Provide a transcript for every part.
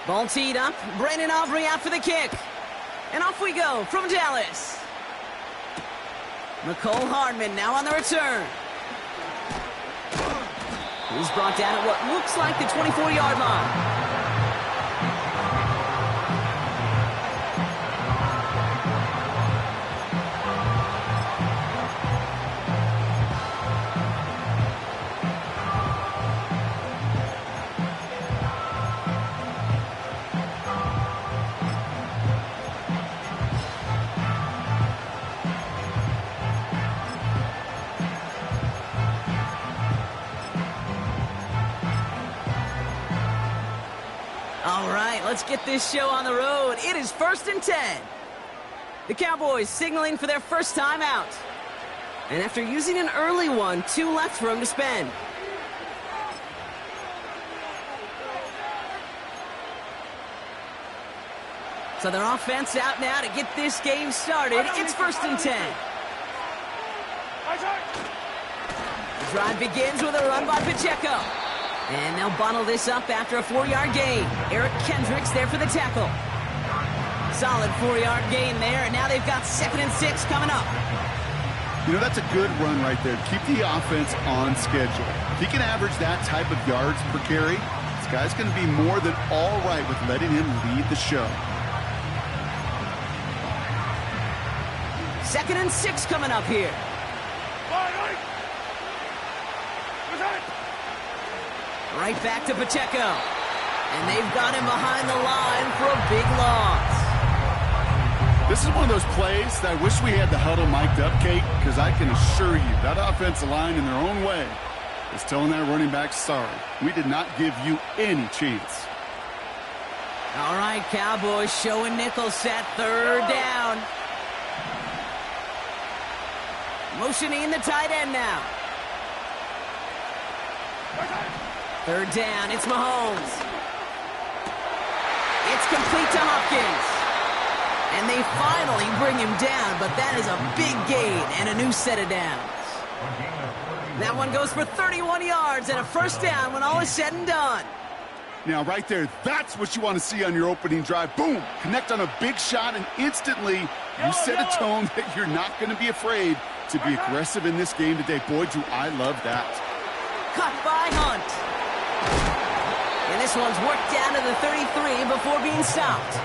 Ball teed up. Brandon Aubrey out for the kick. And off we go from Dallas. McCole Hardman now on the return. He's brought down at what looks like the 24-yard line. All right, let's get this show on the road. It is 1st and 10. The Cowboys signaling for their first time out. And after using an early one, 2 left for them to spend. So their offense out now to get this game started. It's 1st and 10. The drive begins with a run by Pacheco. And they'll bottle this up after a 4-yard gain. Eric Kendricks there for the tackle. Solid 4-yard gain there, and now they've got 2nd and 6 coming up. You know, that's a good run right there. Keep the offense on schedule. If he can average that type of yards per carry, this guy's going to be more than all right with letting him lead the show. 2nd and 6 coming up here. Right back to Pacheco. And they've got him behind the line for a big loss. This is one of those plays that I wish we had the huddle mic'd up, Kate, because I can assure you that offensive line in their own way is telling that running back, sorry, we did not give you any chance. All right, Cowboys showing nickel set, 3rd down. Motioning the tight end now. 3rd down, it's Mahomes. It's complete to Hopkins. And they finally bring him down, but that is a big gain and a new set of downs. That one goes for 31 yards and a 1st down when all is said and done. Now, right there, that's what you want to see on your opening drive. Boom! Connect on a big shot, and instantly you set a tone that you're not going to be afraid to be aggressive in this game today. Boy, do I love that. Cut by Hunt. And this one's worked down to the 33 before being stopped.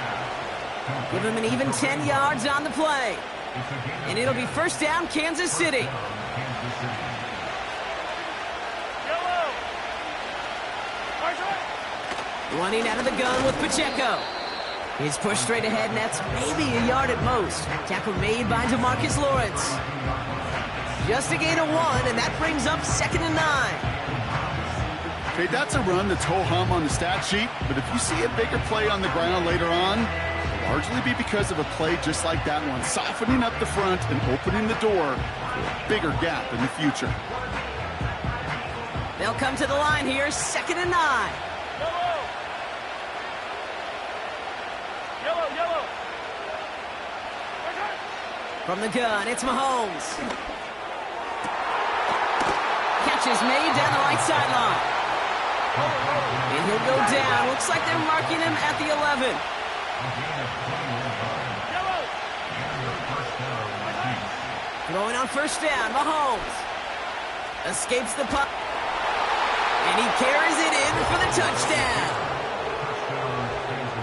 Give him an even 10 yards on the play. And it'll be 1st down, Kansas City. Running out of the gun with Pacheco. He's pushed straight ahead, and that's maybe a yard at most. Tackle made by DeMarcus Lawrence. Just a gain of 1, and that brings up 2nd and 9. Okay, that's a run that's ho-hum on the stat sheet, but if you see a bigger play on the ground later on, it'll largely be because of a play just like that one, softening up the front and opening the door for a bigger gap in the future. They'll come to the line here, 2nd and 9. Yellow. From the gun, it's Mahomes. Catch is made down the right sideline. And he'll go down. Looks like they're marking him at the 11. Throwing on 1st down, Mahomes. Escapes the puck. And he carries it in for the touchdown.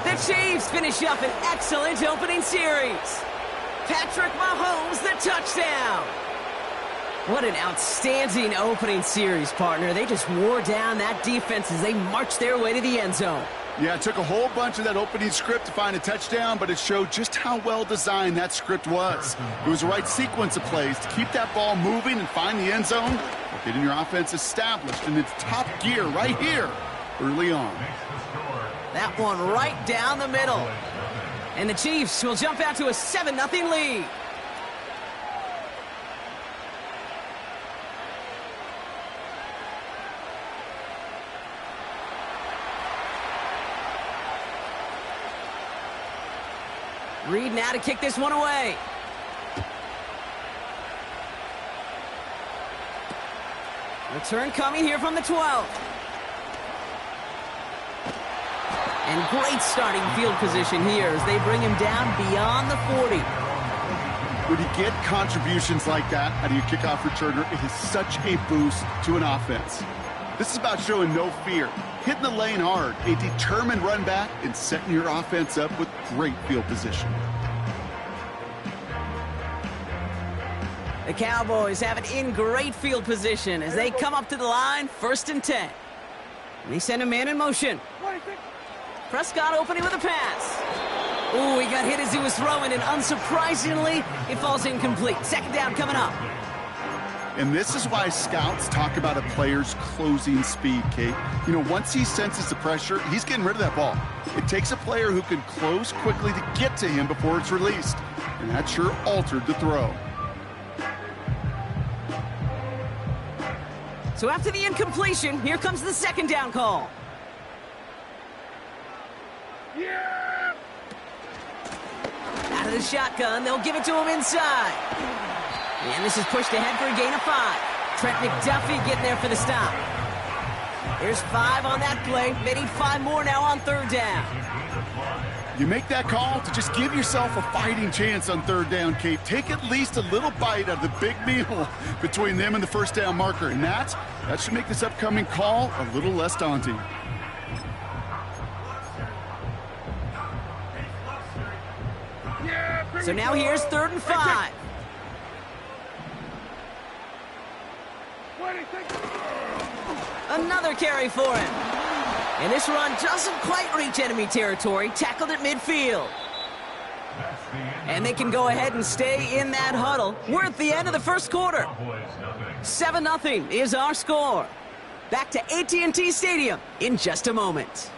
The Chiefs finish up an excellent opening series. Patrick Mahomes, the touchdown. What an outstanding opening series, partner. They just wore down that defense as they marched their way to the end zone. Yeah, it took a whole bunch of that opening script to find a touchdown, but it showed just how well designed that script was. It was the right sequence of plays to keep that ball moving and find the end zone, or getting your offense established in its top gear right here early on. That one right down the middle. And the Chiefs will jump out to a 7-0 lead. Reed now to kick this one away. Return coming here from the 12. And great starting field position here as they bring him down beyond the 40. When you get contributions like that out of your kickoff returner, it is such a boost to an offense. This is about showing no fear, hitting the lane hard, a determined run back, and setting your offense up with great field position. The Cowboys have it in great field position as they come up to the line, 1st and 10. They send a man in motion. Prescott opening with a pass. Ooh, he got hit as he was throwing, and unsurprisingly, it falls incomplete. 2nd down coming up. And this is why scouts talk about a player's closing speed, Kate. You know, once he senses the pressure, he's getting rid of that ball. It takes a player who can close quickly to get to him before it's released. And that sure altered the throw. So after the incompletion, here comes the 2nd down call. Yeah! Out of the shotgun, they'll give it to him inside. And this is pushed ahead for a gain of 5. Trent McDuffie getting there for the stop. There's 5 on that play. They need 5 more now on 3rd down. You make that call to just give yourself a fighting chance on 3rd down, Kate. Take at least a little bite out of the big meal between them and the 1st down marker. And that should make this upcoming call a little less daunting. So now here's 3rd and 5. Another carry for him. And this run doesn't quite reach enemy territory. Tackled at midfield. And they can go ahead and stay in that huddle. We're at the end of the 1st quarter. 7-0 is our score. Back to AT&T Stadium in just a moment.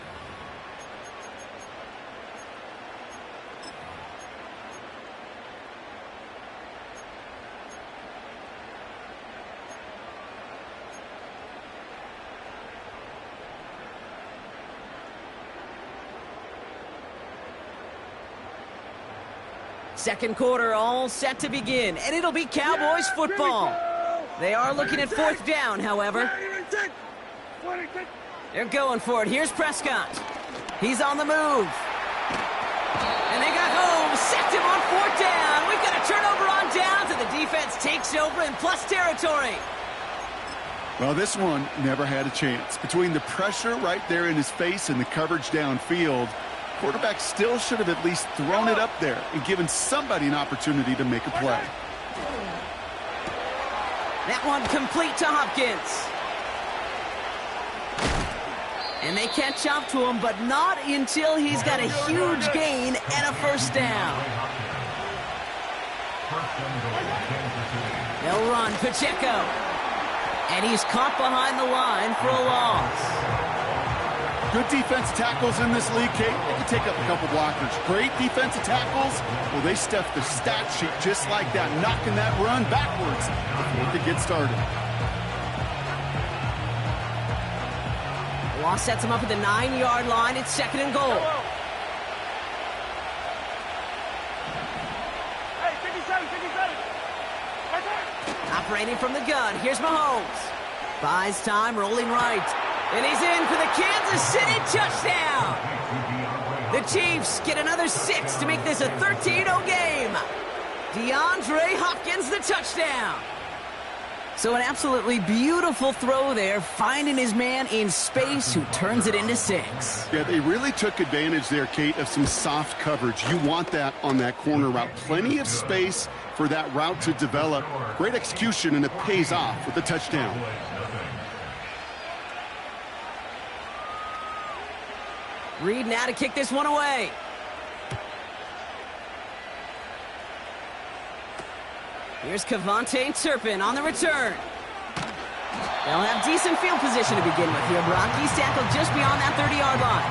Second quarter all set to begin, and it'll be Cowboys football. They are looking at 4th down, however. They're going for it. Here's Prescott. He's on the move. And they got home, sacked him on 4th down. We've got a turnover on downs, and the defense takes over in plus territory. Well, this one never had a chance. Between the pressure right there in his face and the coverage downfield, quarterback still should have at least thrown it up there and given somebody an opportunity to make a play. That one complete to Hopkins. And they catch up to him, but not until he's got a huge gain and a 1st down. They'll run Pacheco. And he's caught behind the line for a loss. Good defensive tackles in this league, Kate. They can take up a couple blockers. Great defensive tackles. Well, they stuff the stat sheet just like that, knocking that run backwards before they get started. Loss sets him up at the 9-yard line. It's 2nd and goal. Hey, 57, 57. Right there. Operating from the gun. Here's Mahomes. Buys time, rolling right. And he's in for the Kansas City touchdown. The Chiefs get another 6 to make this a 13-0 game. DeAndre Hopkins the touchdown. So an absolutely beautiful throw there, finding his man in space who turns it into 6. Yeah, they really took advantage there, Kate, of some soft coverage. You want that on that corner route. Plenty of space for that route to develop. Great execution, and it pays off with the touchdown. Reed now to kick this one away. Here's Kevontae Turpin on the return. They'll have decent field position to begin with here. Brock, he's tackled just beyond that 30-yard line.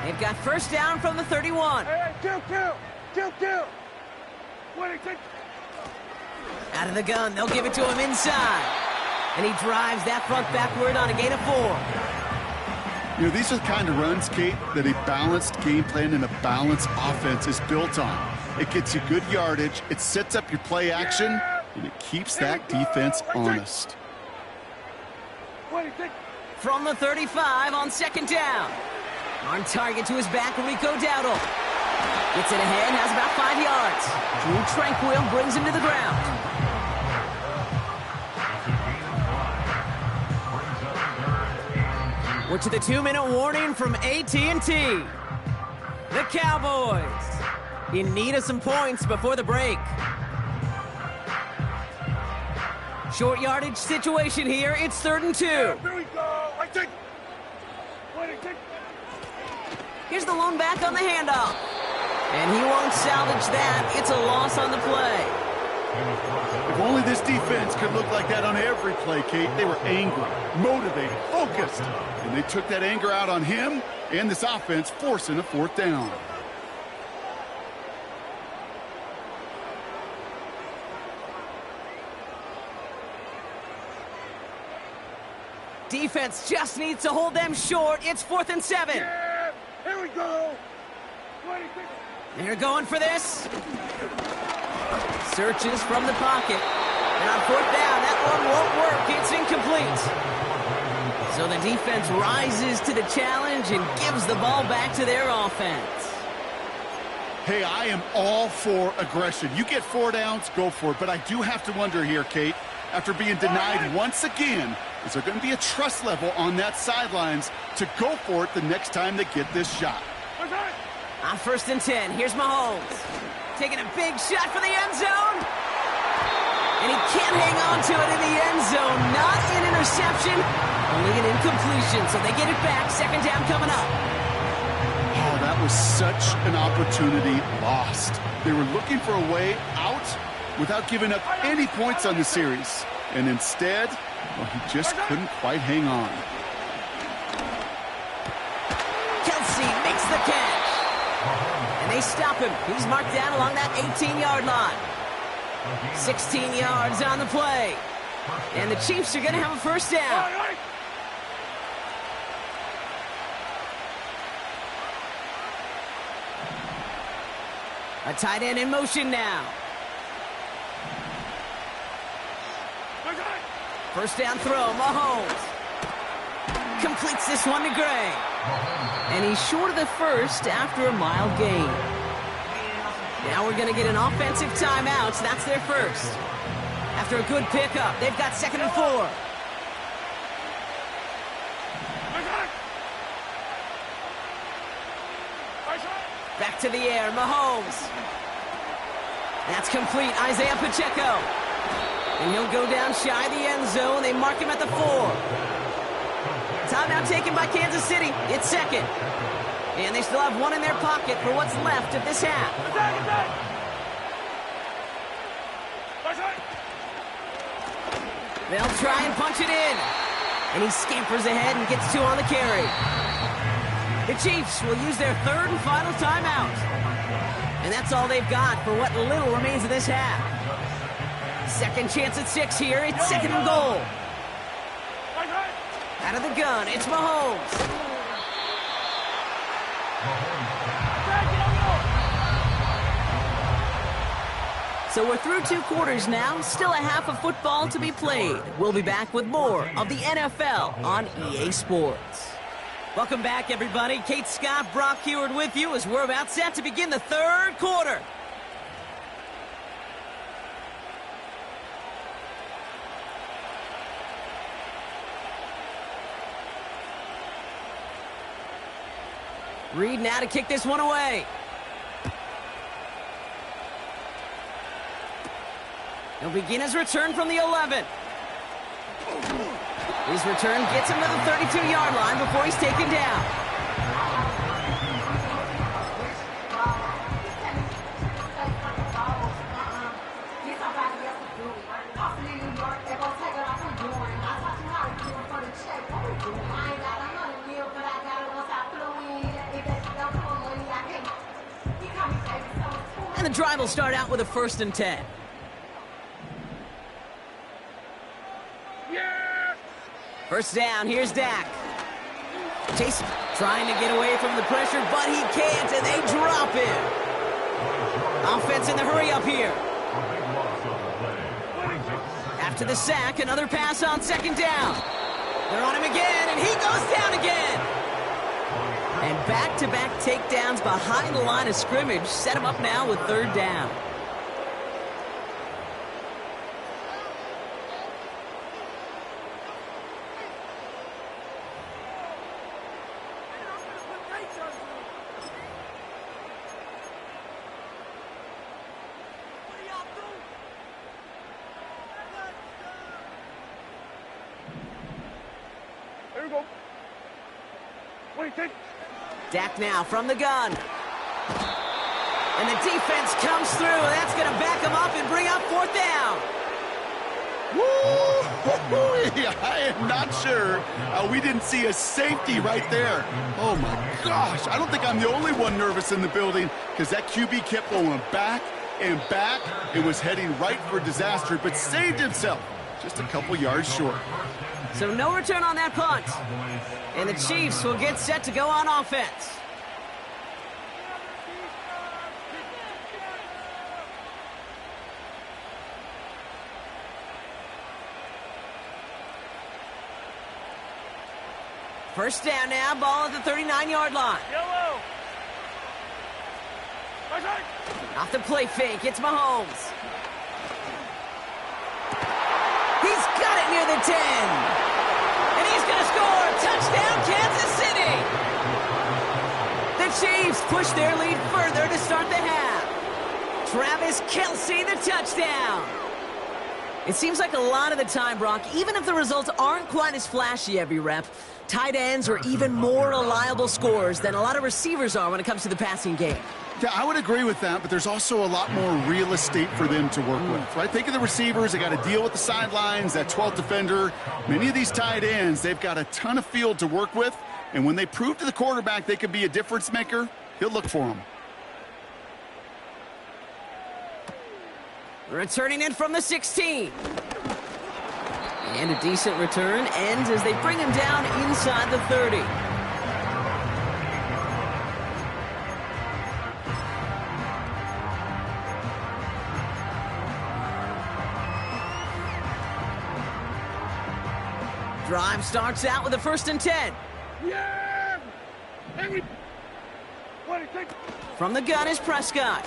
They've got 1st down from the 31. Hey, two. What is it? Out of the gun, they'll give it to him inside. And he drives that front backward on a gain of 4. You know, these are the kind of runs, Kate, that a balanced game plan and a balanced offense is built on. It gets you good yardage, it sets up your play action, and it keeps that defense honest. From the 35 on second down. On target to his back, Rico Dowdle. Gets it ahead, has about 5 yards. Drew Tranquil brings him to the ground. We're to the 2-minute warning from AT&T. The Cowboys in need of some points before the break. Short yardage situation here. It's 3rd and 2. Here we go. Here's the lone back on the handoff. And he won't salvage that. It's a loss on the play. If only this defense could look like that on every play, Kate. They were angry, motivated, focused. And they took that anger out on him and this offense, forcing a 4th down. Defense just needs to hold them short. It's 4th and 7. Yeah, here we go. They're going for this. Searches from the pocket. And on 4th down, that one won't work. It's incomplete. So the defense rises to the challenge and gives the ball back to their offense. Hey, I am all for aggression. You get 4 downs, go for it. But I do have to wonder here, Kate, after being denied once again, is there going to be a trust level on that sidelines to go for it the next time they get this shot? On 1st and 10, here's Mahomes. Taking a big shot for the end zone. And he can't hang on to it in the end zone. Not an interception, only an incompletion. So they get it back. 2nd down coming up. Oh, that was such an opportunity lost. They were looking for a way out without giving up any points on the series. And instead, well, he just couldn't quite hang on. Kelsey makes the catch. And they stop him. He's marked down along that 18-yard line. 16 yards on the play. And the Chiefs are going to have a 1st down. A tight end in motion now. 1st down throw, Mahomes. Completes this one to Gray. And he's short of the 1st after a mild gain. Now we're going to get an offensive timeout. So that's their 1st. After a good pickup, they've got 2nd and 4. Back to the air, Mahomes. That's complete, Isaiah Pacheco. And he'll go down shy of the end zone. They mark him at the 4. Timeout taken by Kansas City. It's 2nd. And they still have 1 in their pocket for what's left of this half. They'll try and punch it in. And he scampers ahead and gets 2 on the carry. The Chiefs will use their 3rd and final timeout. And that's all they've got for what little remains of this half. 2nd chance at 6 here. It's 2nd and goal. Out of the gun, it's Mahomes. So we're through 2 quarters now. Still a half of football to be played. We'll be back with more of the NFL on EA Sports. Welcome back, everybody. Kate Scott, Brock Heward with you as we're about set to begin the 3rd quarter. Reed now to kick this one away. He'll begin his return from the 11. His return gets him to the 32-yard line before he's taken down. And the drive will start out with a 1st and 10. First down, here's Dak. Chase trying to get away from the pressure, but he can't, and they drop him. Offense in the hurry up here. After the sack, another pass on second down. They're on him again, and he goes down again. And back-to-back takedowns behind the line of scrimmage set him up now with third down. Here we go. What do you think? Dak now from the gun. And the defense comes through. That's going to back him up and bring up fourth down. Woo! I am not sure we didn't see a safety right there. Oh, my gosh. I don't think I'm the only one nervous in the building because that QB kept going back and back. It was heading right for disaster, but saved himself just a couple yards short. So no return on that punt. And the Chiefs will get set to go on offense. First down now, ball at the 39-yard line. Yellow. Right side. Off the play fake, it's Mahomes. He's got it near the 10. And he's going to score. Touchdown, Kansas City. The Chiefs push their lead further to start the half. Travis Kelce, the touchdown. It seems like a lot of the time, Brock, even if the results aren't quite as flashy every rep, tight ends are even more reliable scorers than a lot of receivers are when it comes to the passing game. Yeah, I would agree with that, but there's also a lot more real estate for them to work with, right? Think of the receivers. They got to deal with the sidelines, that 12th defender. Many of these tight ends, they've got a ton of field to work with, and when they prove to the quarterback they could be a difference maker, he'll look for them. Returning in from the 16. And a decent return ends as they bring him down inside the 30. Drive starts out with a 1st and 10. Yeah! What do you think? From the gun is Prescott.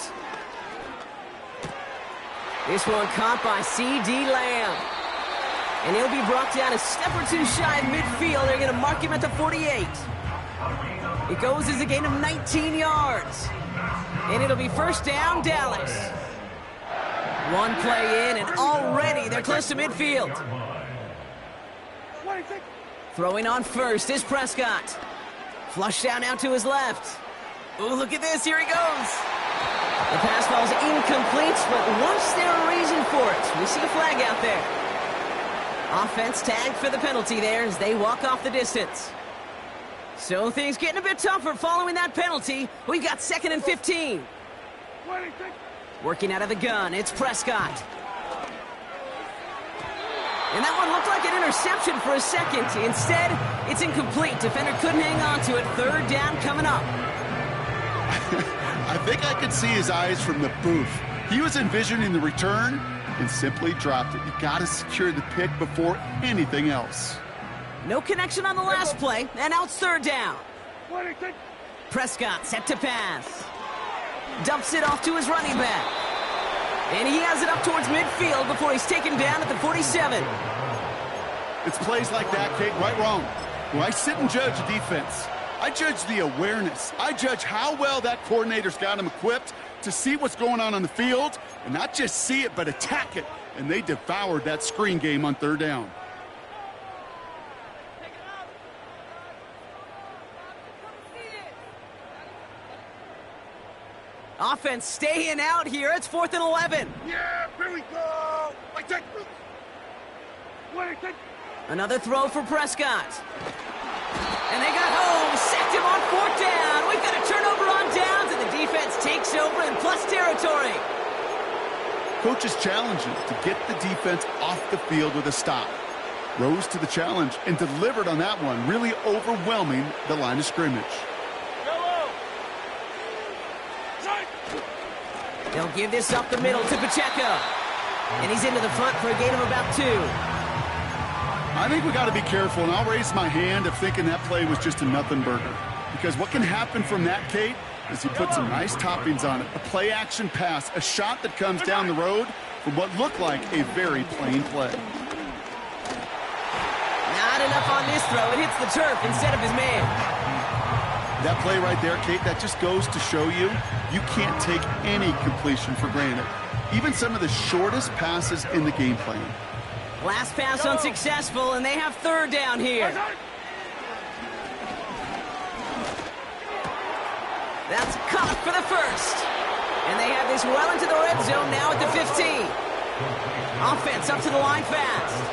This one caught by C.D. Lamb. And he'll be brought down a step or two shy of midfield. They're going to mark him at the 48. It goes as a gain of 19 yards. And it'll be first down, Dallas. One play in, and already they're close to midfield. What do you think? Throwing on first is Prescott. Flush down out to his left. Oh, look at this. Here he goes. The pass ball's incomplete, but was there a reason for it? We see a flag out there. Offense tagged for the penalty there as they walk off the distance. So things getting a bit tougher following that penalty. We've got 2nd and 15. What do you think? Working out of the gun, it's Prescott. And that one looked like an interception for a second. Instead, it's incomplete. Defender couldn't hang on to it. 3rd down coming up. I think I could see his eyes from the booth. He was envisioning the return and simply dropped it. You got to secure the pick before anything else. No connection on the last play, and now it's 3rd down. What do you think? Prescott set to pass. Dumps it off to his running back. And he has it up towards midfield before he's taken down at the 47. It's plays like that, Kate, right, wrong. When I sit and judge a defense, I judge the awareness. I judge how well that coordinator's got him equipped to see what's going on the field, and not just see it, but attack it. And they devoured that screen game on 3rd down. Offense staying out here. It's 4th and 11. Yeah, here we go. I take. What do you think? Another throw for Prescott. And they got home. Sacked him on 4th down. We've got a turnover on downs, and the defense takes over in plus territory. Coach's challenge is to get the defense off the field with a stop. rose to the challenge and delivered on that one, really overwhelming the line of scrimmage. They'll give this up the middle to Pacheco. And he's into the front for a gain of about 2. I think we got to be careful, and I'll raise my hand of thinking that play was just a nothing burger. Because what can happen from that, Kate, is he put some nice toppings on it. A play-action pass, a shot that comes down the road from what looked like a very plain play. Not enough on this throw. It hits the turf instead of his man. That play right there, Kate, that just goes to show you, you can't take any completion for granted. Even some of the shortest passes in the game plan. Last pass unsuccessful, and they have 3rd down here. That's caught for the first. And they have this well into the red zone now at the 15. Offense up to the line fast.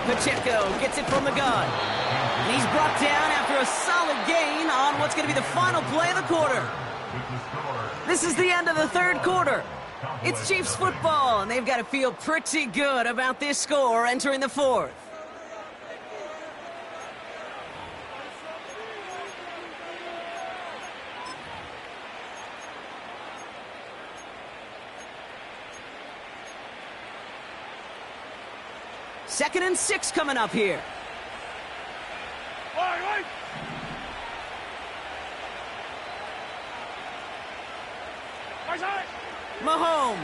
Pacheco gets it from the gun. And he's brought down after a solid gain on what's going to be the final play of the quarter. This is the end of the 3rd quarter. It's Chiefs football, and they've got to feel pretty good about this score entering the 4th. Second and 6 coming up here. Mahomes.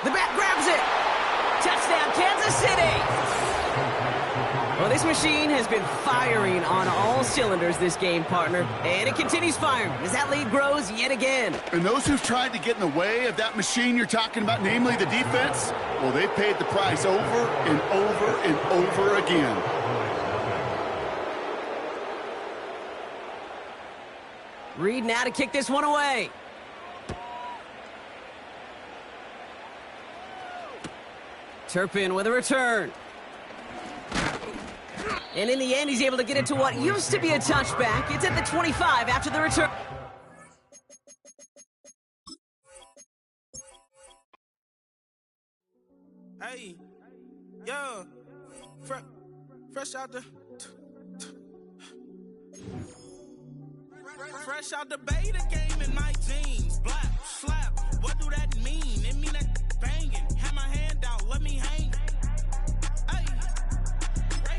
The back grabs it. Touchdown, Kansas City. Well, this machine has been firing on all cylinders this game, partner. And it continues firing as that lead grows yet again. And those who've tried to get in the way of that machine you're talking about, namely the defense, well, they've paid the price over and over and over again. Reed now to kick this one away. Turpin with a return. And in the end, he's able to get it to what used to be a touchback. It's at the 25 after the return. Hey, yo, fresh out the... Fresh out the beta game in my jeans. Black, slap, what do that mean? It mean that banging. Have my hand out, let me hang. Hey,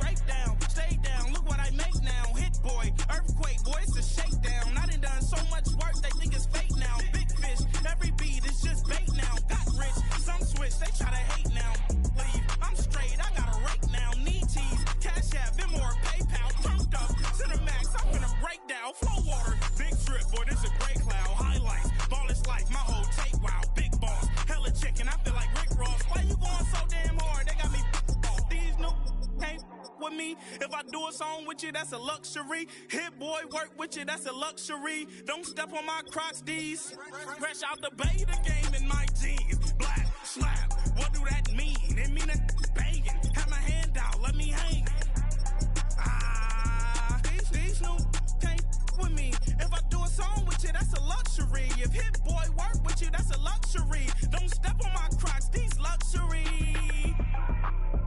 break down, stay down, look what I make now. Hit boy, earthquake, boy, it's a shakedown. I done so much work, they think it's fake now. Big fish, every beat is just bait now. Got rich, some switch, they try to hate now. Leave, I'm straight, I got a rake now. Need tease, cash app, Venmo, PayPal, turned up. Cinemax, I'm gonna break down. Flow water, big trip, boy, this a gray cloud. Highlights, ball is life, my whole tape, wow. Big boss, hella chicken, I feel like Rick Ross. Why you going so damn hard? They got me off. These new can't with me. If I do a song with you, that's a luxury. Hit boy, work with you, that's a luxury. Don't step on my Crocs, D's. Fresh out the beta game in my jeans. Black, slap, what do that mean? It mean that banging. Have my hand out, let me hang. These new can't with me. If I do a song with you, that's a luxury. If Hit Boy work with you, that's a luxury. Don't step on my Crocs, these luxury.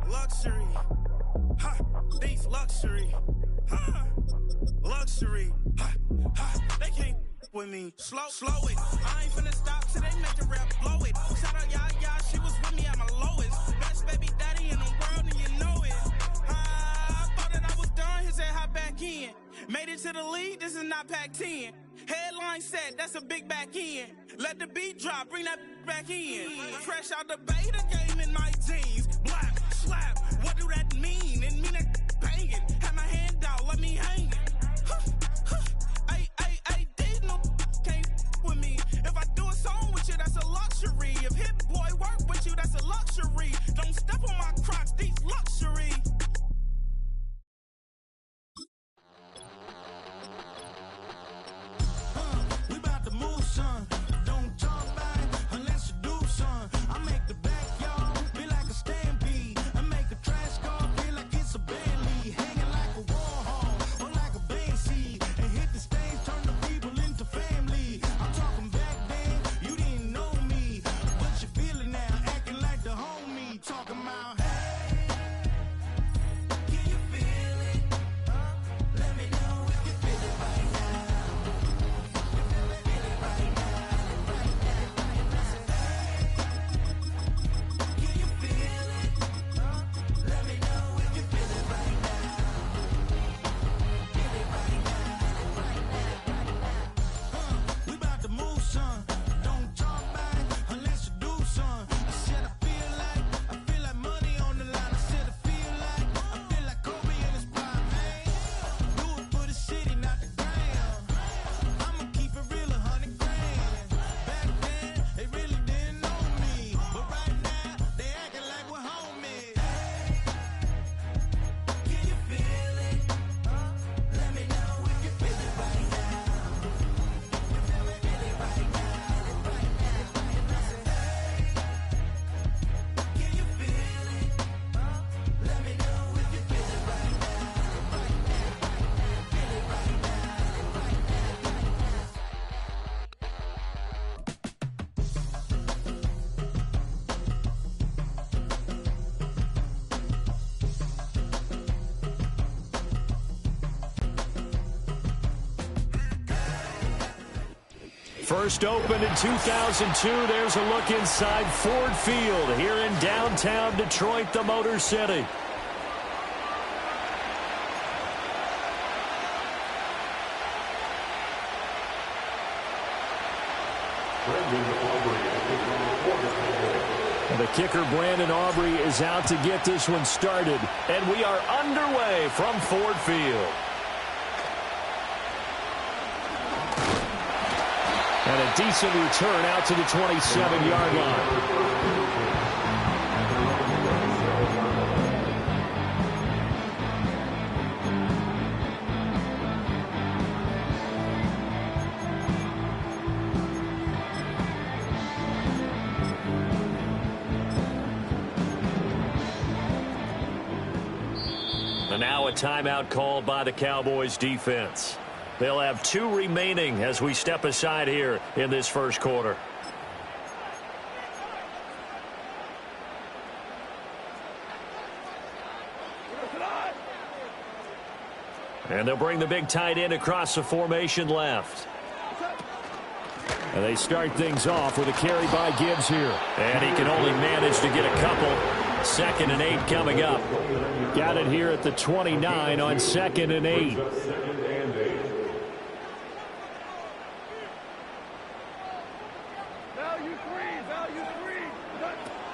Luxury. Ha, these luxury. Ha, luxury. Ha, ha, they can't with me. Slow it. I ain't finna stop till they make the rap blow it. Shout out Yaya, she was with me at my lowest. Best baby daddy in the world and you know it. I thought that I was done, he said hop back in. Made it to the lead, this is not Pac-10. Headline set, that's a big back end. Let the beat drop, bring that back in. Fresh out the beta game in my jeans. Black, slap, what do that mean? It mean that banging. Have my hand out, let me hang it. Ay, these no can't with me. If I do a song with you, that's a luxury. If Hit Boy work with you, that's a luxury. Don't step on my Crocs, these luxury. We about to move, son. Don't talk about it unless you do, son. I make the backyard First opened in 2002. There's a look inside Ford Field here in downtown Detroit, the Motor City. And the kicker, Brandon Aubrey, is out to get this one started. And we are underway from Ford Field. And a decent return out to the 27-yard line. And now a timeout called by the Cowboys defense. They'll have 2 remaining as we step aside here in this first quarter. And they'll bring the big tight end across the formation left. And they start things off with a carry by Gibbs here. And he can only manage to get a couple. 2nd and 8 coming up. Got it here at the 29 on 2nd and 8.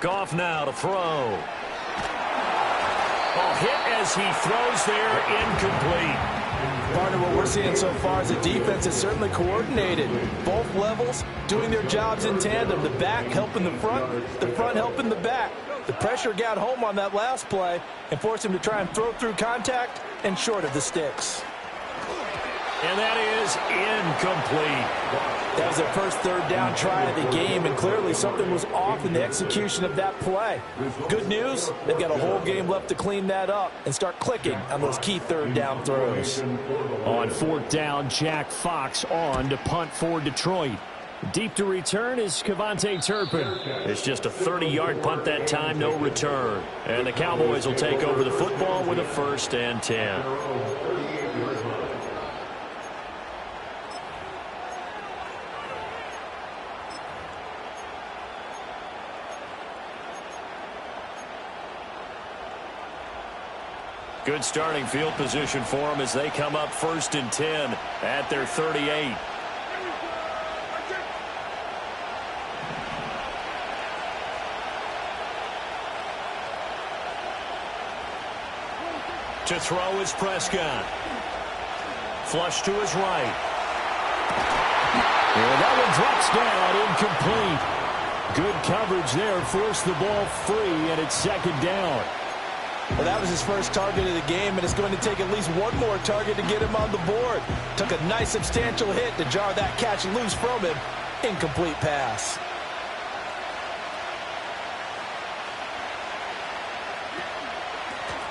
Goff now to throw. Oh, hit as he throws there, incomplete. Partner, what we're seeing so far is the defense is certainly coordinated. Both levels doing their jobs in tandem. The back helping the front helping the back. The pressure got home on that last play and forced him to try and throw through contact and short of the sticks. And that is incomplete. That was their first 3rd down try of the game, and clearly something was off in the execution of that play. Good news, they've got a whole game left to clean that up and start clicking on those key 3rd down throws. On 4th down, Jack Fox on to punt for Detroit. Deep to return is Kevontae Turpin. It's just a 30-yard punt that time, no return. And the Cowboys will take over the football with a 1st and 10. Good starting field position for them as they come up 1st and 10 at their 38. To throw is Prescott. Flush to his right. And that one drops down, incomplete. Good coverage there, forced the ball free, and it's 2nd down. Well, that was his first target of the game, and it's going to take at least one more target to get him on the board. Took a nice substantial hit to jar that catch loose from him. Incomplete pass.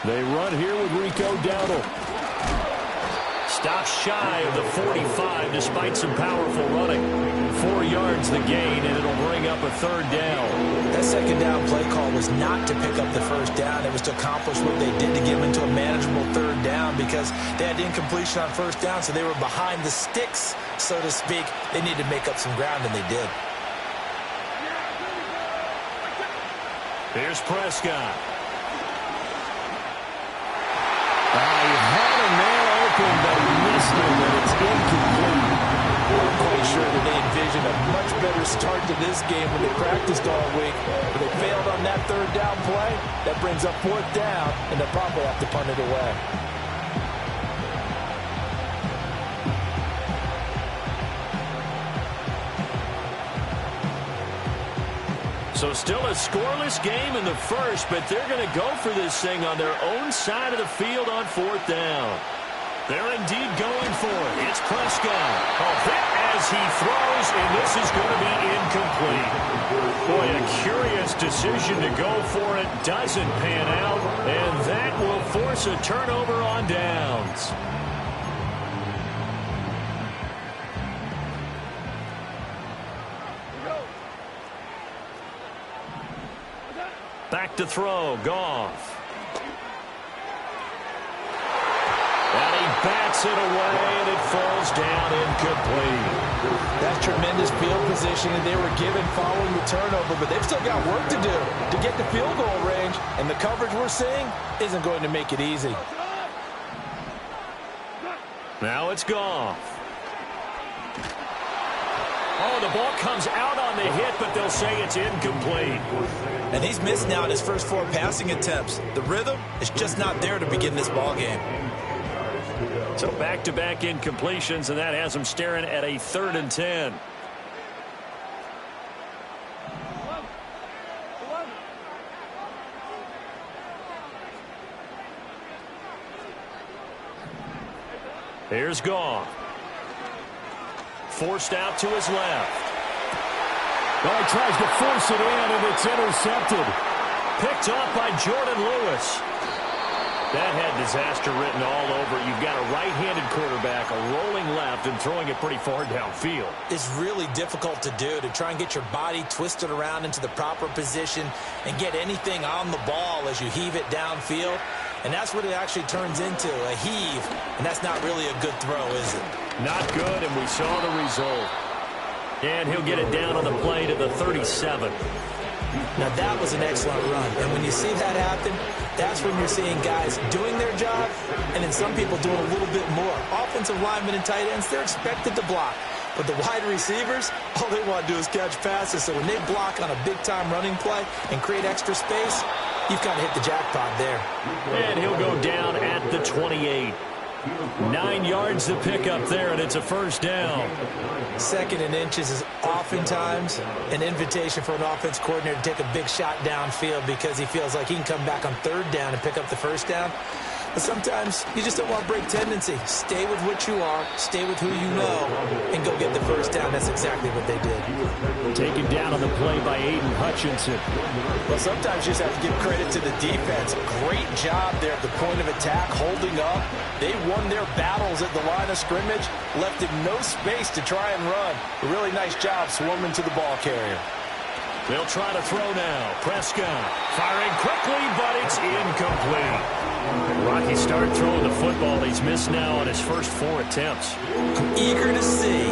They run here with Rico Dowdle. Stops shy of the 45 despite some powerful running. 4 yards the gain, and it'll bring up a 3rd down. That 2nd down play call was not to pick up the 1st down. It was to accomplish what they did to get them into a manageable 3rd down because they had incompletion on 1st down, so they were behind the sticks, so to speak. They needed to make up some ground, and they did. Here's Prescott. He had a man open, but he missed him, and it's incomplete. I'm quite sure that they envisioned a much better start to this game when they practiced all week. But they failed on that 3rd down play. That brings up 4th down, and they'll probably have to punt it away. So still a scoreless game in the first, but they're going to go for this thing on their own side of the field on 4th down. They're indeed going for it. It's Prescott. A hit as he throws, and this is going to be incomplete. Boy, a curious decision to go for it. Doesn't pan out, and that will force a turnover on downs. Back to throw, Goff. And he bats it away, and it falls down incomplete. That's tremendous field positioning they were given following the turnover, but they've still got work to do to get to field goal range, and the coverage we're seeing isn't going to make it easy. Now it's Goff. Oh, the ball comes out on the hit, but they'll say it's incomplete. And he's missed now in his first 4 passing attempts. The rhythm is just not there to begin this ball game. So back-to-back incompletions, and that has them staring at a 3rd and 10. Here's Goff. Forced out to his left. Well, he tries to force it in, and it's intercepted. Picked off by Jordan Lewis. That had disaster written all over. You've got a right-handed quarterback, a rolling left, and throwing it pretty far downfield. It's really difficult to do, to try and get your body twisted around into the proper position and get anything on the ball as you heave it downfield. And that's what it actually turns into, a heave. And that's not really a good throw, is it? Not good, and we saw the result. And he'll get it down on the play to the 37. Now, that was an excellent run. And when you see that happen, that's when you're seeing guys doing their job and then some people doing a little bit more. Offensive linemen and tight ends, they're expected to block. But the wide receivers, all they want to do is catch passes. So when they block on a big-time running play and create extra space, you've kind of hit the jackpot there. And he'll go down at the 28. 9 yards to pick up there, and it's a first down. 2nd and inches is oftentimes an invitation for an offense coordinator to take a big shot downfield because he feels like he can come back on 3rd down and pick up the first down. But sometimes you just don't want to break tendency. Stay with what you are, stay with who you know, and go get the first down. That's exactly what they did. Taken down on the play by Aiden Hutchinson. Well, sometimes you just have to give credit to the defense. Great job there at the point of attack, holding up. They won their battles at the line of scrimmage, left him no space to try and run. A really nice job swarming to the ball carrier. They'll try to throw now. Prescott firing quickly, but it's incomplete. Rocky start throwing the football. He's missed now on his first 4 attempts. I'm eager to see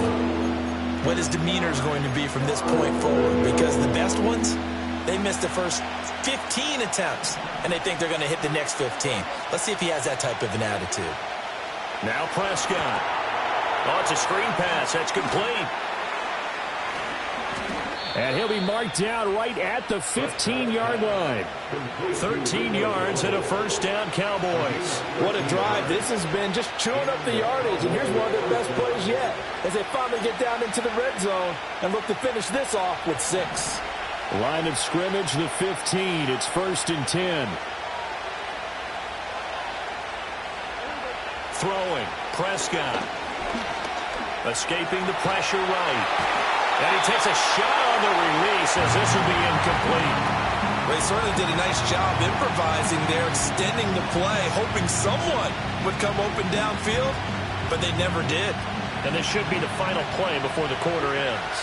what his demeanor is going to be from this point forward, because the best ones, they missed the first 15 attempts, and they think they're going to hit the next 15. Let's see if he has that type of an attitude. Now Prescott. Oh, it's a screen pass. That's complete. And he'll be marked down right at the 15-yard line. 13 yards and a first down, Cowboys. What a drive this has been, just chewing up the yardage. And here's one of their best plays yet as they finally get down into the red zone and look to finish this off with 6. Line of scrimmage, the 15. It's 1st and 10. Throwing, Prescott. Escaping the pressure right. And he takes a shot on the release as this will be incomplete. Well, he certainly did a nice job improvising there, extending the play, hoping someone would come open downfield, but they never did. And this should be the final play before the quarter ends.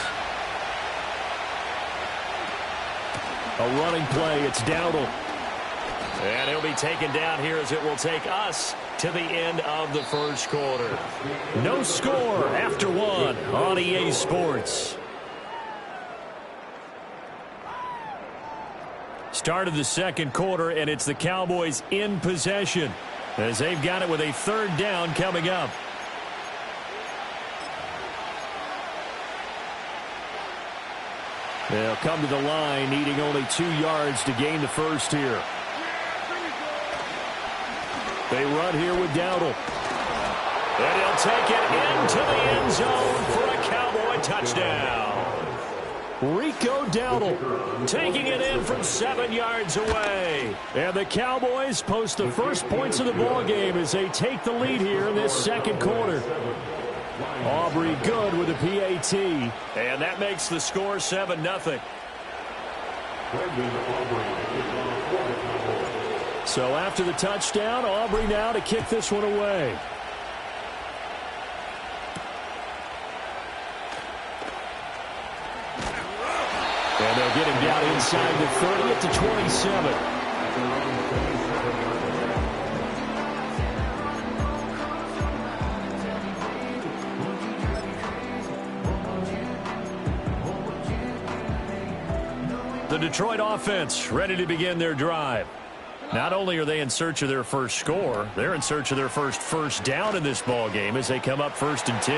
A running play, it's Dowdle. And he'll be taken down here as it will take us to the end of the first quarter. No score after 1 on EA Sports. Start of the second quarter, and it's the Cowboys in possession as they've got it with a 3rd down coming up. They'll come to the line, needing only 2 yards to gain the first here. They run here with Dowdle. And he'll take it into the end zone for a Cowboy touchdown. Rico Dowdle taking it in from 7 yards away. And the Cowboys post the first points of the ball game as they take the lead here in this second quarter. Aubrey good with a PAT. And that makes the score 7-0. So after the touchdown, Aubrey now to kick this one away. And they'll get him down inside the 30 at the 27. The Detroit offense ready to begin their drive. Not only are they in search of their first score, they're in search of their first down in this ball game as they come up 1st and 10.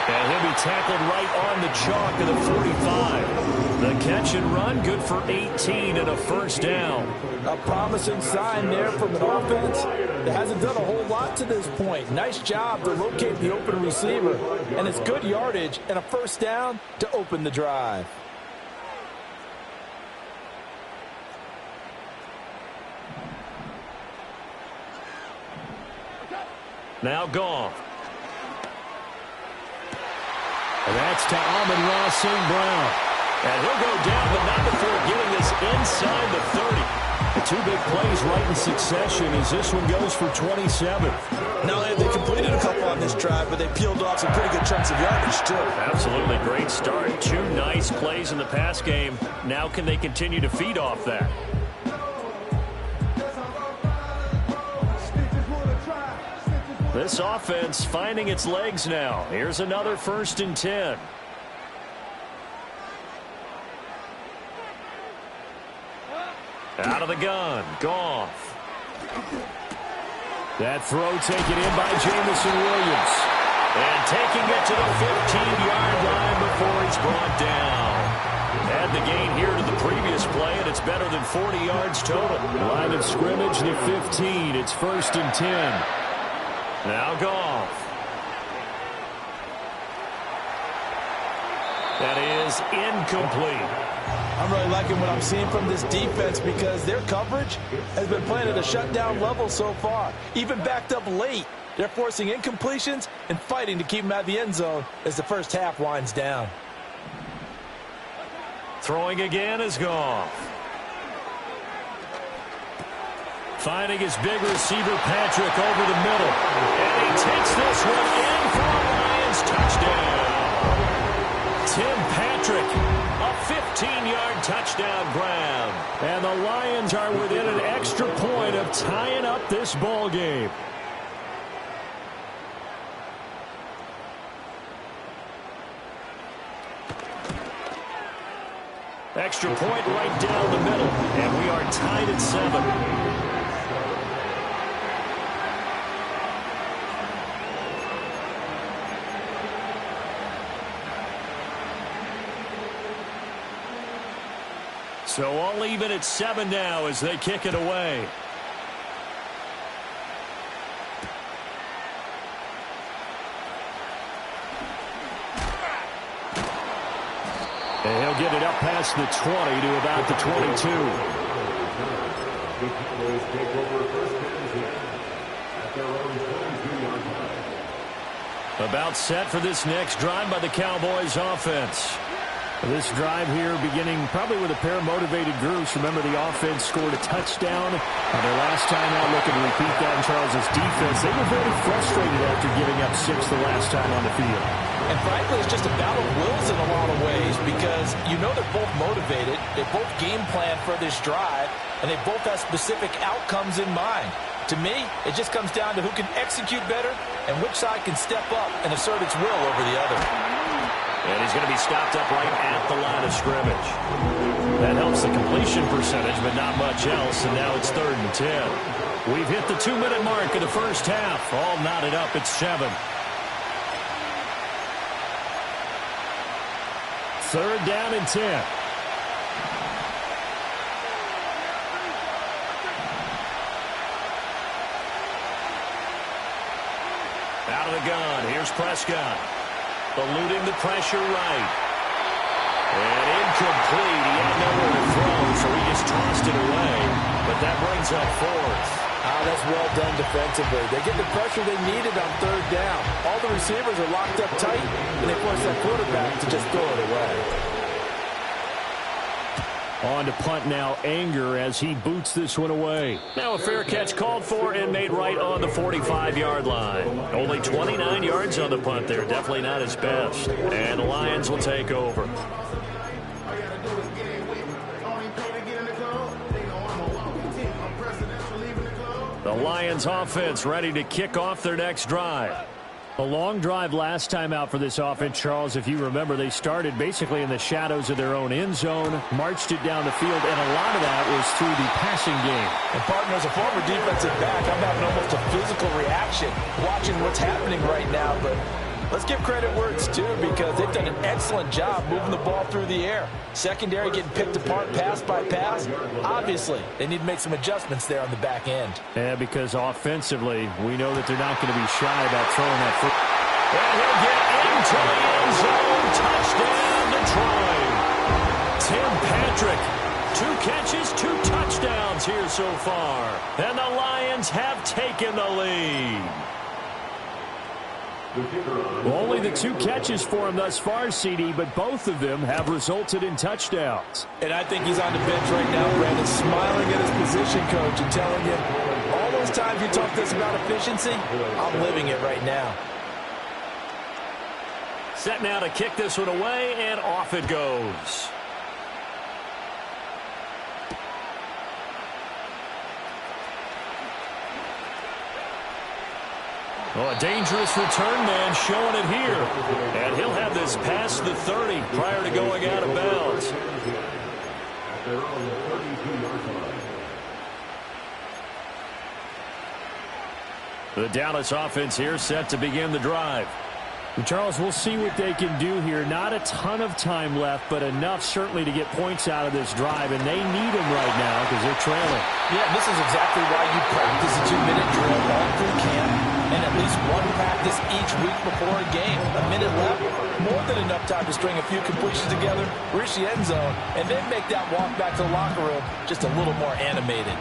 And he'll be tackled right on the chalk of the 45. The catch and run, good for 18 and a first down. A promising sign there from an offense that hasn't done a whole lot to this point. Nice job to locate the open receiver. And it's good yardage and a first down to open the drive. Now Goff. And that's to Amon-Ra St. Brown. And he'll go down, but not before getting this inside the 30. The two big plays right in succession as this one goes for 27. Not only have they completed a couple on this drive, but they peeled off some pretty good chunks of yardage, too. Absolutely great start. 2 nice plays in the pass game. Now can they continue to feed off that? This offense finding its legs now. Here's another 1st and 10. Out of the gun, Goff. That throw taken in by Jamison Williams. And taking it to the 15-yard line before he's brought down. Add the gain here to the previous play, and it's better than 40 yards total. Line of scrimmage, the 15. It's 1st and 10. Now Goff. That is incomplete. I'm really liking what I'm seeing from this defense because their coverage has been playing at a shutdown level so far. Even backed up late, they're forcing incompletions and fighting to keep them out of the end zone as the first half winds down. Throwing again is Goff. Finding his big receiver, Patrick, over the middle. And he takes this one in for a Lions touchdown. Tim Patrick, a 15-yard touchdown grab. And the Lions are within an extra point of tying up this ball game. Extra point right down the middle. And we are tied at 7. So all even at 7 now as they kick it away. And he'll get it up past the 20 to about the 22. About set for this next drive by the Cowboys offense. This drive here beginning probably with a pair of motivated groups. Remember, the offense scored a touchdown their last time out. Looking to repeat that in Charles's defense. They were very frustrated after giving up 6 the last time on the field. And frankly, it's just a battle of wills in a lot of ways because you know they're both motivated. They both game plan for this drive, and they both have specific outcomes in mind. To me, it just comes down to who can execute better and which side can step up and assert its will over the other. And he's going to be stopped up right at the line of scrimmage. That helps the completion percentage, but not much else, and now it's 3rd and 10. We've hit the 2-minute mark of the first half. All knotted up at 7. 3rd down and 10. Out of the gun, here's Prescott. Eluding the pressure right. And incomplete. He had nowhere to throw, so he just tossed it away. But that brings up 4th. That's well done defensively. They get the pressure they needed on 3rd down. All the receivers are locked up tight, and they force that quarterback to just throw it away. On to punt now, Anger, as he boots this one away. Now a fair catch called for and made right on the 45-yard line. Only 29 yards on the punt there. Definitely not his best. And the Lions will take over. The Lions offense ready to kick off their next drive. A long drive last time out for this offense, Charles. If you remember, they started basically in the shadows of their own end zone, marched it down the field, and a lot of that was through the passing game. And, partner, as a former defensive back, I'm having almost a physical reaction watching what's happening right now. But let's give credit where it's due, because they've done an excellent job moving the ball through the air. Secondary getting picked apart pass by pass. Obviously, they need to make some adjustments there on the back end. Yeah, because offensively, we know that they're not going to be shy about throwing that foot. And he'll get into the end zone. Touchdown, Detroit. Tim Patrick, 2 catches, 2 touchdowns here so far. And the Lions have taken the lead. Only the 2 catches for him thus far, CD, but both of them have resulted in touchdowns. And I think he's on the bench right now, Brandon, smiling at his position coach and telling him, all those times you talk to us about efficiency, I'm living it right now. Set now to kick this one away, and off it goes. Oh, a dangerous return man showing it here. And he'll have this past the 30 prior to going out of bounds. The Dallas offense here set to begin the drive. And Charles, we'll see what they can do here. Not a ton of time left, but enough certainly to get points out of this drive, and they need them right now because they're trailing. Yeah, this is exactly why you practice a 2-minute drill all through camp, and at least one practice each week before a game. A minute left, more than enough time to string a few completions together, reach the end zone, and then make that walk back to the locker room just a little more animated.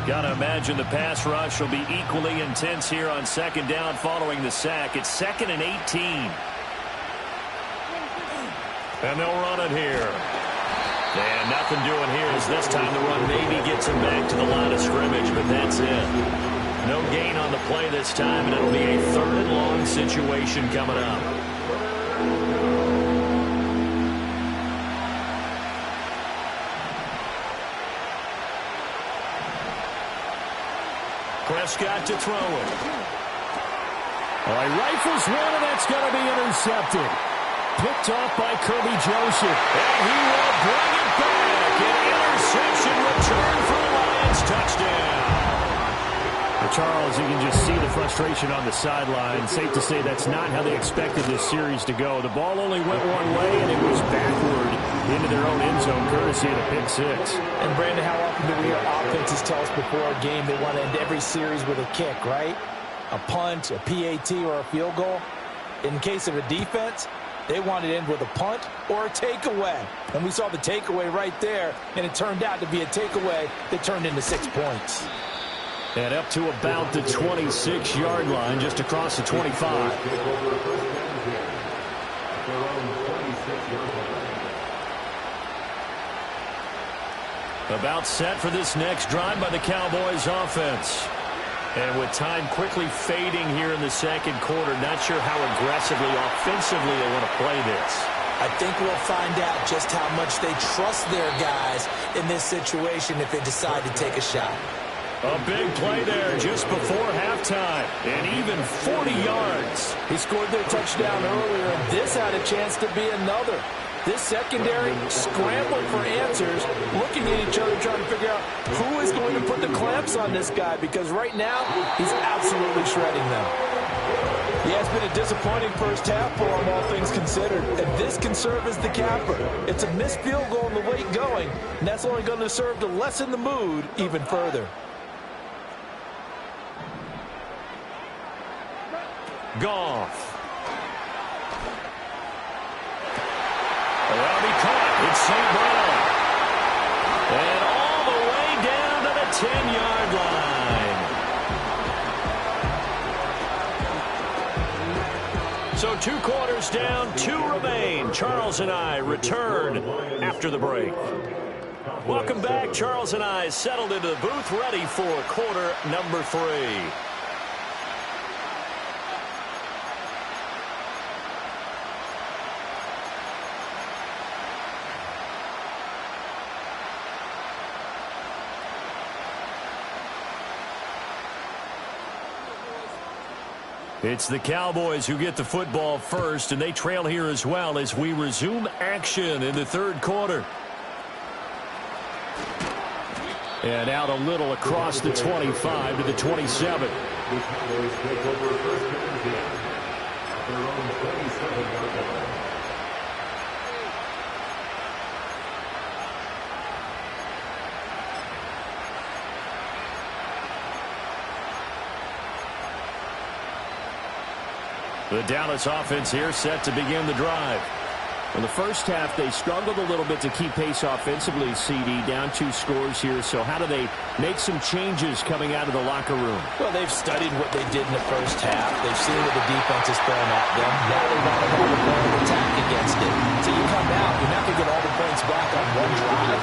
Gotta imagine the pass rush will be equally intense here on second down following the sack. It's 2nd and 18. And they'll run it here. And nothing doing here as this time the run maybe gets him back to the line of scrimmage, but that's it. No gain on the play this time, and it'll be a 3rd and long situation coming up. Prescott to throw it. All right, rifles one, and that's going to be intercepted. Picked off by Kirby Joseph. And he will bring it back. An interception return for the Lions. Touchdown. Well, Charles, you can just see the frustration on the sideline. Safe to say that's not how they expected this series to go. The ball only went one way, and it was backward into their own end zone, courtesy of the pick six. And, Brandon, how often do we hear offenses tell us before a game they want to end every series with a kick, right? A punt, a PAT, or a field goal. In case of a defense, they wanted to end with a punt or a takeaway. And we saw the takeaway right there, and it turned out to be a takeaway that turned into 6 points. And up to about the 26-yard line, just across the 25. About set for this next drive by the Cowboys offense. And with time quickly fading here in the second quarter, not sure how aggressively, offensively they want to play this. I think we'll find out just how much they trust their guys in this situation if they decide to take a shot. A big play there just before halftime, and even 40 yards. He scored their touchdown earlier, and this had a chance to be another. This secondary scrambling for answers, looking at each other, trying to figure out who is going to put the clamps on this guy, because right now, he's absolutely shredding them. He has been a disappointing first half for him, all things considered, and this can serve as the capper. It's a missed field goal in the late going, and that's only going to serve to lessen the mood even further. Goff. Well, be caught. It's St. Brown. And all the way down to the 10-yard line. So 2 quarters down, 2 remain. Charles and I return after the break. Welcome back. Charles and I settled into the booth, ready for quarter number 3. It's the Cowboys who get the football first, and they trail here as well as we resume action in the third quarter. And out a little across the 25 to the 27. The Dallas offense here set to begin the drive. In the first half, they struggled a little bit to keep pace offensively, CD, down 2 scores here. So how do they make some changes coming out of the locker room? Well, they've studied what they did in the first half. They've seen what the defense is throwing at them. Now they want to have a plan of attack against it. So you come out, you're not going to get all the points back on one drive.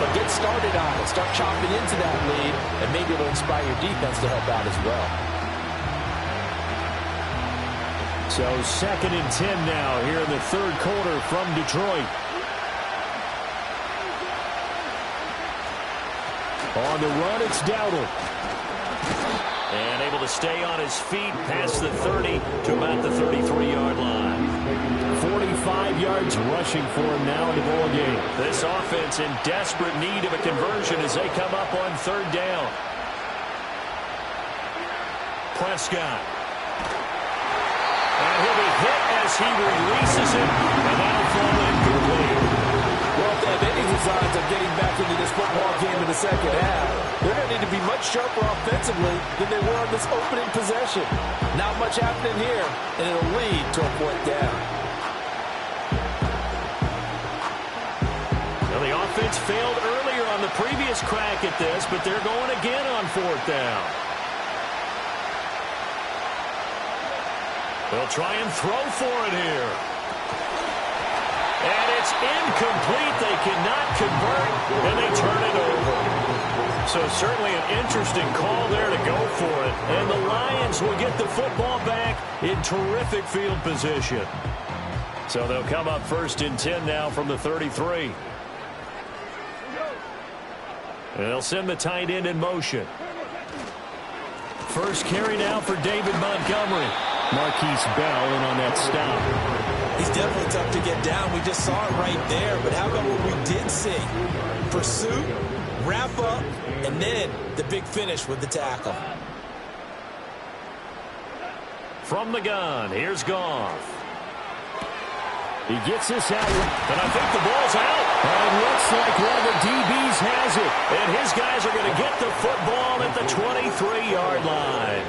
But get started on it. Start chopping into that lead, and maybe it'll inspire your defense to help out as well. So 2nd and 10 now here in the third quarter from Detroit. On the run, it's Dowdle. And able to stay on his feet past the 30 to about the 33-yard line. 45 yards rushing for him now in the ball game. This offense in desperate need of a conversion as they come up on 3rd down. Prescott. And he'll be hit as he releases it, and that'll fall incomplete. Well, if they have any designs of getting back into this football game in the second half, they're going to need to be much sharper offensively than they were on this opening possession. Not much happening here, and it'll lead to a 4th down. Well, the offense failed earlier on the previous crack at this, but they're going again on 4th down. They'll try and throw for it here. And it's incomplete. They cannot convert, and they turn it over. So certainly an interesting call there to go for it. And the Lions will get the football back in terrific field position. So they'll come up 1st and 10 now from the 33. And they'll send the tight end in motion. First carry now for David Montgomery. Marquise Bell in on that stop. He's definitely tough to get down. We just saw it right there. But how about what we did see? Pursuit, wrap up, and then the big finish with the tackle. From the gun, here's Goff. He gets this out, and I think the ball's out. And it looks like one of the DBs has it. And his guys are going to get the football at the 23-yard line.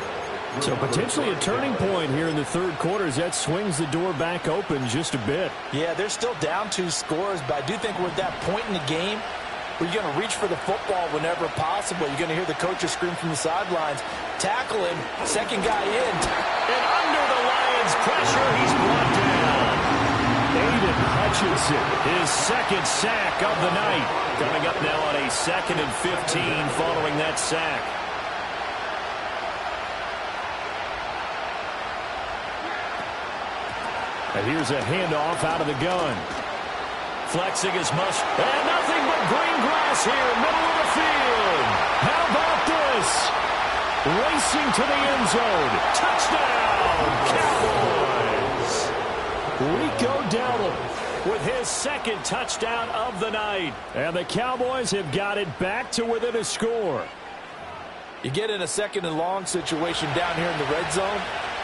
So potentially a turning point here in the third quarter as that swings the door back open just a bit. Yeah, they're still down 2 scores, but I do think we're at that point in the game where you're going to reach for the football whenever possible. You're going to hear the coaches scream from the sidelines. Tackle him, 2nd guy in. And under the Lions' pressure, he's brought down. Aiden Hutchinson, his 2nd sack of the night. Coming up now on a 2nd and 15 following that sack. And here's a handoff out of the gun. Flexing his muscle. And nothing but green grass here, middle of the field. How about this? Racing to the end zone. Touchdown, Cowboys. Rico Dowdle with his 2nd touchdown of the night. And the Cowboys have got it back to within a score. You get in a 2nd and long situation down here in the red zone.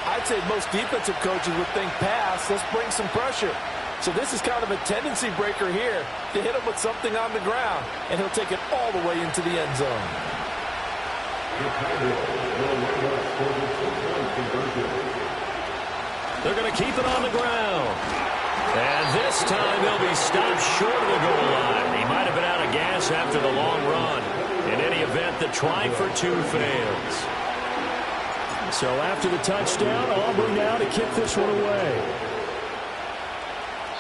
I'd say most defensive coaches would think pass, let's bring some pressure. So this is kind of a tendency breaker here to hit him with something on the ground, and he'll take it all the way into the end zone. They're going to keep it on the ground. And this time they'll be stopped short of the goal line. He might have been out of gas after the long run. In any event, the try for 2 fails. So after the touchdown, Auburn now to kick this one away.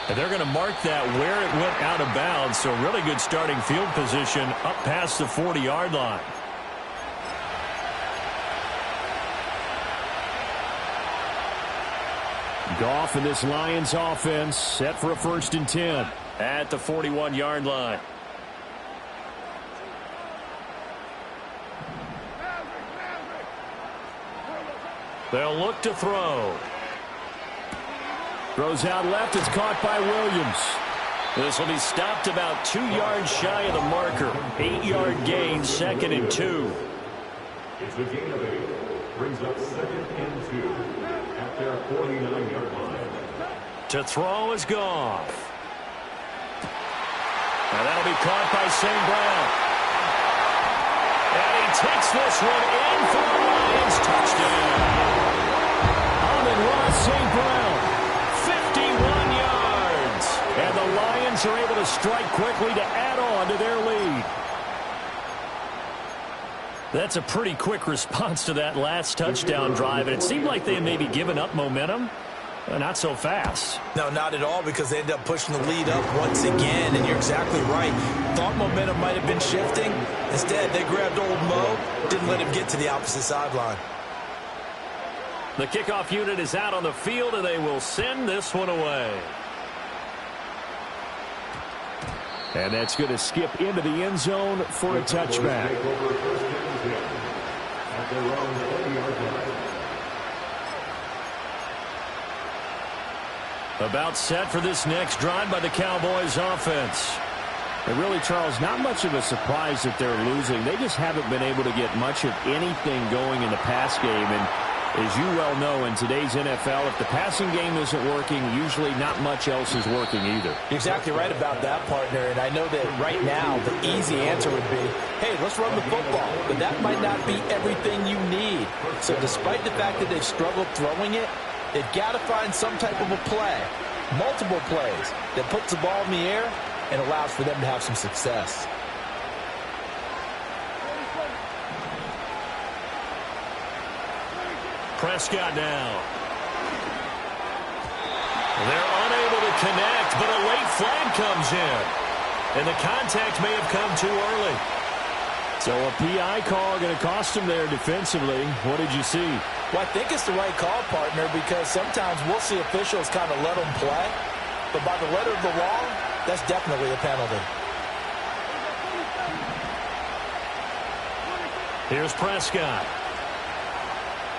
And they're going to mark that where it went out of bounds. So really good starting field position up past the 40-yard line. Goff and this Lions offense set for a 1st and 10 at the 41-yard line. They'll look to throw. Throws out left. It's caught by Williams. This will be stopped about 2 yards shy of the marker. 8-yard gain, 2nd and 2. It's a gain of 8. Brings up 2nd and 2 at their 49-yard line. To throw is Goff. And that'll be caught by St. Brown. And he takes this one in for the Lions. Touchdown. Amon-Ra St. Brown. 51 yards. And the Lions are able to strike quickly to add on to their lead. That's a pretty quick response to that last touchdown drive. And it seemed like they had maybe given up momentum. Not so fast. No, not at all, because they ended up pushing the lead up once again, and you're exactly right. Thought momentum might have been shifting. Instead, they grabbed old Mo, didn't let him get to the opposite sideline. The kickoff unit is out on the field, and they will send this one away. And that's going to skip into the end zone for a touchback. About set for this next drive by the Cowboys offense. And really, Charles, not much of a surprise that they're losing. They just haven't been able to get much of anything going in the pass game. And as you well know, in today's NFL, if the passing game isn't working, usually not much else is working either. You're exactly right about that, partner. And I know that right now the easy answer would be, hey, let's run the football. But that might not be everything you need. So despite the fact that they've struggled throwing it, they've got to find some type of a play, multiple plays, that puts the ball in the air and allows for them to have some success. Prescott now. They're unable to connect, but a late flag comes in. And the contact may have come too early. So a PI call going to cost them there defensively. What did you see? Well, I think it's the right call, partner, because sometimes we'll see officials kind of let them play. But by the letter of the law, that's definitely a penalty. Here's Prescott.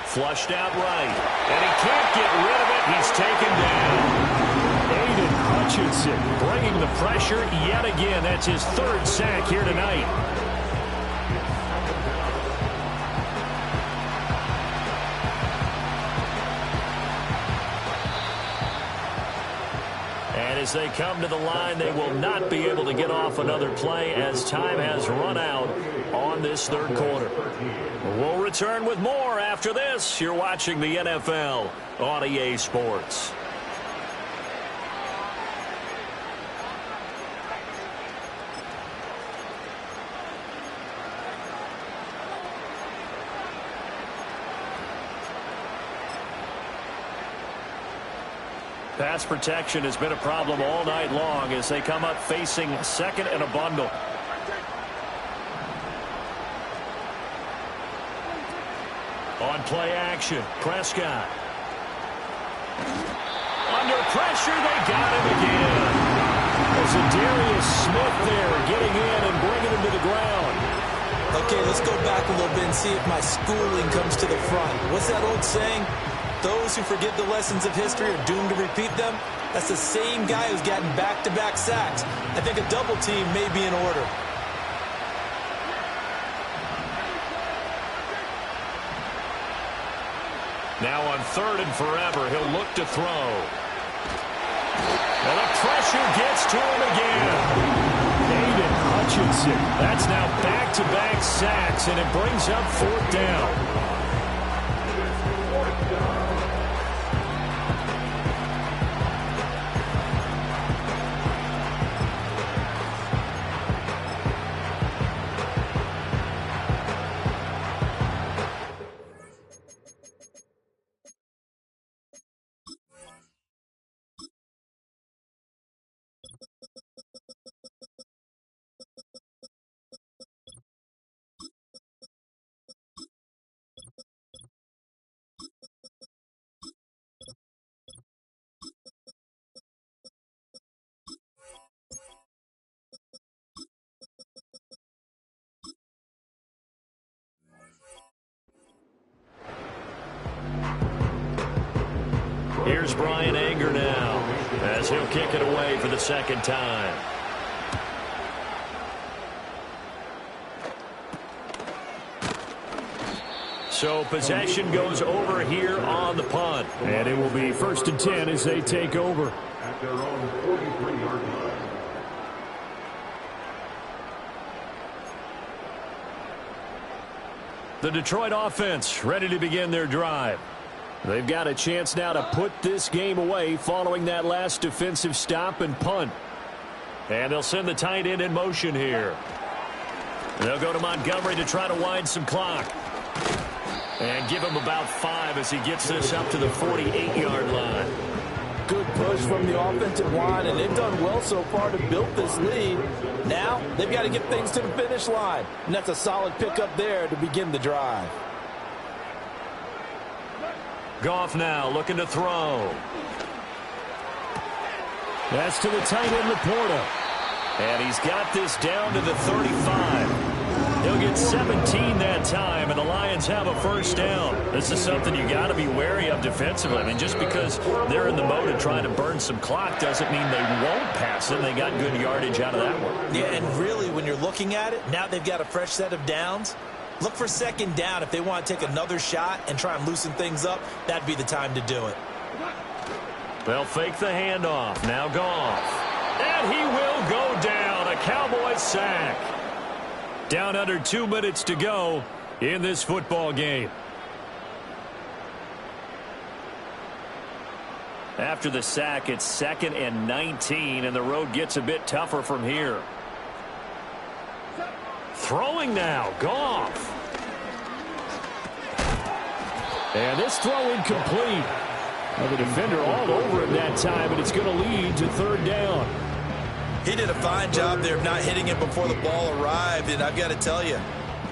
Flushed out right. And he can't get rid of it. He's taken down. Aiden Hutchinson bringing the pressure yet again. That's his 3rd sack here tonight. And as they come to the line, they will not be able to get off another play as time has run out on this 3rd quarter. We'll return with more after this. You're watching the NFL on EA Sports. Pass protection has been a problem all night long as they come up facing 2nd and a bundle. On play action, Prescott. Under pressure, they got him again. There's a Darius Smith there getting in and bringing him to the ground. Okay, let's go back a little bit and see if my schooling comes to the front. What's that old saying? Those who forget the lessons of history are doomed to repeat them. That's the same guy who's gotten back-to-back sacks. I think a double team may be in order. Now on 3rd and forever, he'll look to throw. And the pressure gets to him again. Aiden Hutchinson. That's now back-to-back sacks, and it brings up 4th down. Here's Brian Anger now as he'll kick it away for the second time. So possession goes over here on the punt. And it will be 1st and 10 as they take over. At their own 43-yard line. The Detroit offense ready to begin their drive. They've got a chance now to put this game away following that last defensive stop and punt. And they'll send the tight end in motion here. They'll go to Montgomery to try to wind some clock. And give him about 5 as he gets this up to the 48-yard line. Good push from the offensive line, and they've done well so far to build this lead. Now they've got to get things to the finish line, and that's a solid pickup there to begin the drive. Goff now looking to throw. That's to the tight end, Laporta. And he's got this down to the 35. He'll get 17 that time, and the Lions have a first down. This is something you got to be wary of defensively. I mean, just because they're in the mode of trying to burn some clock doesn't mean they won't pass it. They got good yardage out of that one. Yeah, and really, when you're looking at it, now they've got a fresh set of downs. Look for second down. If they want to take another shot and try and loosen things up, that'd be the time to do it. They'll fake the handoff. Now Goff. And he will go down. A Cowboy sack. Down under 2 minutes to go in this football game. After the sack, it's 2nd and 19, and the road gets a bit tougher from here. Throwing now, Goff. And this throw incomplete. Well, the defender all over him that time, and it's going to lead to 3rd down. He did a fine job there of not hitting it before the ball arrived, and I've got to tell you,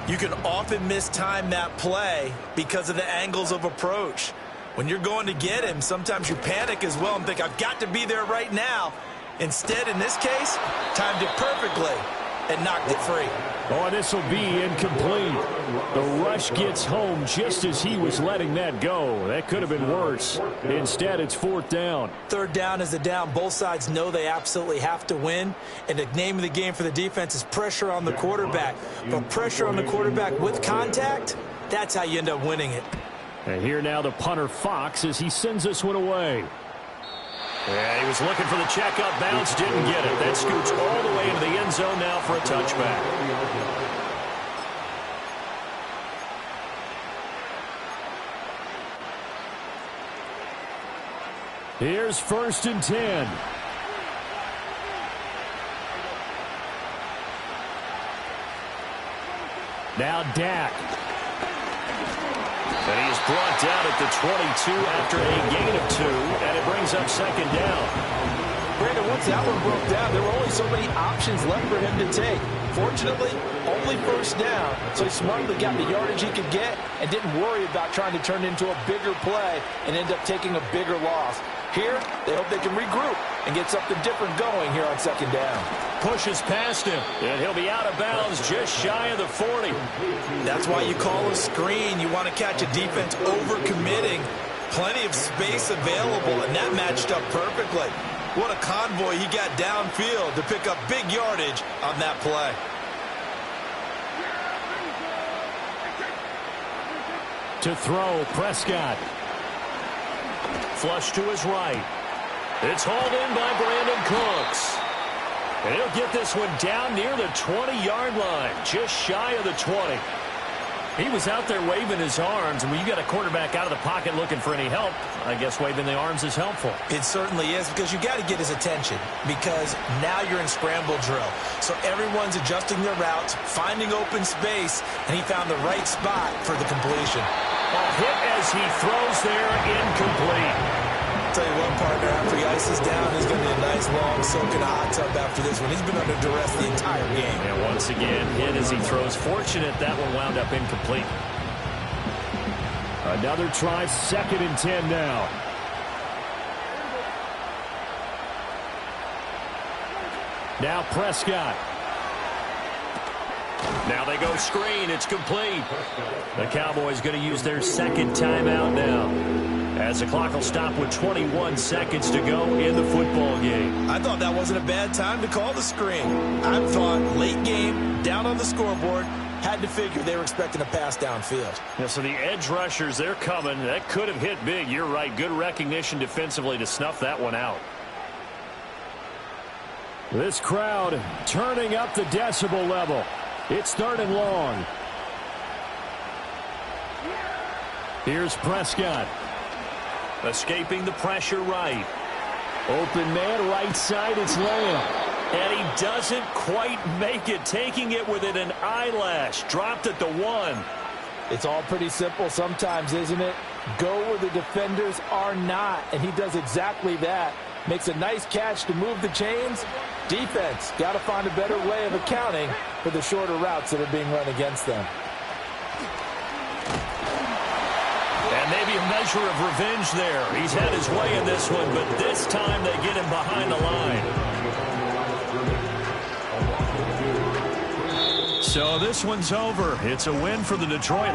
you can often mistime that play because of the angles of approach. When you're going to get him, sometimes you panic as well and think, I've got to be there right now. Instead, in this case, timed it perfectly and knocked it free. Oh, this will be incomplete. The rush gets home just as he was letting that go. That could have been worse. Instead, it's 4th down. 3rd down is a down. Both sides know they absolutely have to win. And the name of the game for the defense is pressure on the quarterback. But pressure on the quarterback with contact, that's how you end up winning it. And here now the punter Fox as he sends this one away. Yeah, he was looking for the checkup bounce, didn't get it. That scoots all the way into the end zone now for a touchback. Here's 1st and 10. Now Dak. And he is brought down at the 22 after a gain of 2, and it brings up 2nd down. Brandon, once that one broke down, there were only so many options left for him to take. Fortunately, only 1st down, so he smartly got the yardage he could get and didn't worry about trying to turn it into a bigger play and end up taking a bigger loss. Here, they hope they can regroup and get something different going here on 2nd down. Pushes past him, and he'll be out of bounds just shy of the 40. That's why you call a screen. You want to catch a defense overcommitting. Plenty of space available, and that matched up perfectly. What a convoy he got downfield to pick up big yardage on that play. To throw, Prescott. Flush to his right. It's hauled in by Brandon Cooks. And he'll get this one down near the 20-yard line, just shy of the 20. He was out there waving his arms, and when you got a quarterback out of the pocket looking for any help, I guess waving the arms is helpful. It certainly is, because you got to get his attention, because now you're in scramble drill. So everyone's adjusting their routes, finding open space, and he found the right spot for the completion. A hit as he throws there, incomplete. Tell you what, partner, after he ices down, he's going to be a nice long soak in a hot tub after this one. He's been under duress the entire game. And once again, hit as he throws. Fortunate that one wound up incomplete. Another try, 2nd and 10 now. Now Prescott. Now they go screen. It's complete. The Cowboys going to use their 2nd timeout now. As the clock will stop with 21 seconds to go in the football game. I thought that wasn't a bad time to call the screen. I thought late game, down on the scoreboard, had to figure they were expecting a pass downfield. Yeah, so the edge rushers, they're coming. That could have hit big. You're right. Good recognition defensively to snuff that one out. This crowd turning up the decibel level. It's 3rd and long. Here's Prescott. Escaping the pressure right. Open man, right side, it's Lamb. And he doesn't quite make it, taking it within an eyelash. Dropped at the 1. It's all pretty simple sometimes, isn't it? Go where the defenders are not, and he does exactly that. Makes a nice catch to move the chains. Defense, got to find a better way of accounting for the shorter routes that are being run against them. And maybe a measure of revenge there. He's had his way in this one, but this time they get him behind the line. So this one's over. It's a win for the Detroit